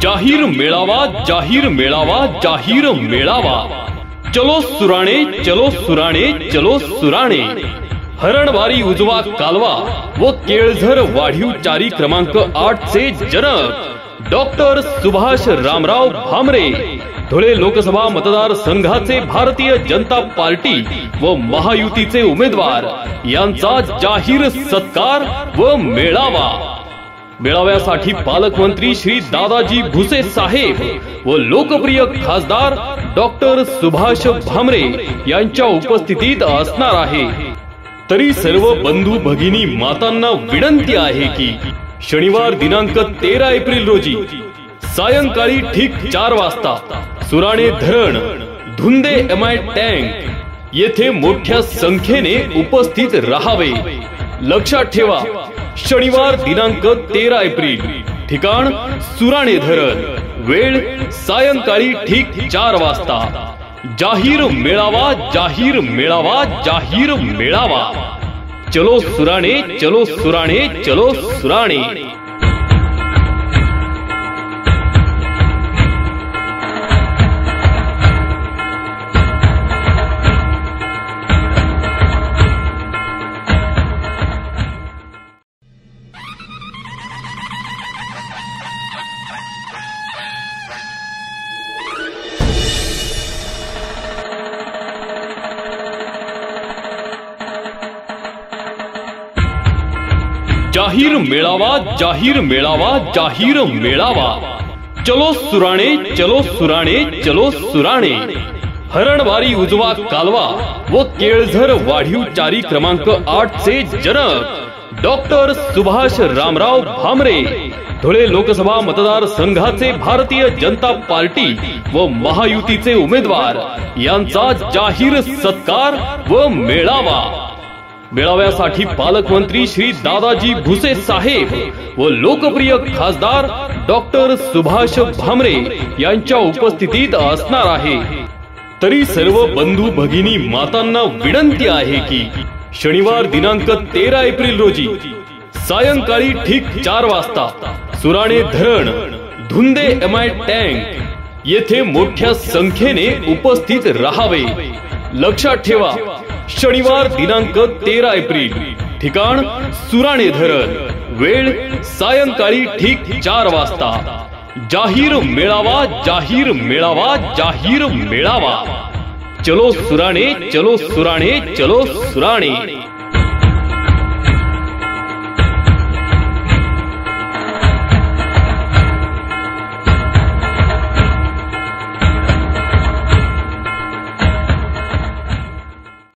जाहीर मेळावा, जाहीर मेळावा, जाहीर मेळावा। चलो सुराणे, चलो सुराणे, चलो सुराणे। हरणवारी उजवा कालवा व केळझर वाढीव चारी क्रमांक 8 चे जनक डॉक्टर सुभाष रामराव भामरे, धुळे लोकसभा मतदार संघाचे भारतीय जनता पार्टी व महायुतीचे उमेदवार यांचा जाहीर सत्कार व मेळावा। मेळाव्यासाठी पालकमंत्री श्री दादाजी भुसे साहेब व लोकप्रिय खासदार डॉक्टर सुभाष भामरे यांच्या उपस्थितीत असणार आहे। तरी सर्व बंधू भगिनी मातांना विनंती आहे की शनिवार दिनांक 13 एप्रिल रोजी सायंकाळी ठीक 4 वाजता सुराणे धरण, धुंदे MI टँक येथे मोठ्या संख्येने उपस्थित राहावे। लक्षात ठेवा, शनिवार दिनांक 13 एप्रिल, ठिकाण सुराणे धरण, वेळ सायंकाळी ठीक 4 वाजता। जाहीर मेळावा, जाहीर मेळावा, जाहीर मेळावा। चलो सुराणे, चलो सुराणे, चलो सुराणे। जाहीर मेळावा, जाहीर मेळावा, जाहीर मेळावा। चलो सुराणे, चलो सुराणे, चलो सुराणे। हरणवारी उजवा कालवा व केळझर वाढीव चारी क्रमांक 8 चे जनक डॉक्टर सुभाष रामराव भामरे, धुळे लोकसभा मतदार संघाचे भारतीय जनता पार्टी व महायुतीचे उमेदवार यांचा जाहीर सत्कार व मेळावा। मेळाव्यासाठी पालकमंत्री श्री दादाजी भुसे साहेब व लोकप्रिय खासदार डॉक्टर सुभाष भामरे यांच्या उपस्थितीत असणार आहे। तरी सर्व बंधू भगिनी मातांना विनंती आहे की शनिवार दिनांक 13 एप्रिल रोजी सायंकाळी ठीक 4 वाजता सुराणे धरण, धुंदे MI टँक येथे मोठ्या संख्येने उपस्थित राहावे। लक्षात ठेवा, शनिवार दिनांक 13 एप्रिल, ठिकाण सुराणे धरण, वेळ सायंकाळी ठीक 4 वाजता। जाहीर मेळावा, जाहीर मेळावा, जाहीर मेळावा। चलो सुराणे, चलो सुराणे, चलो सुराणे।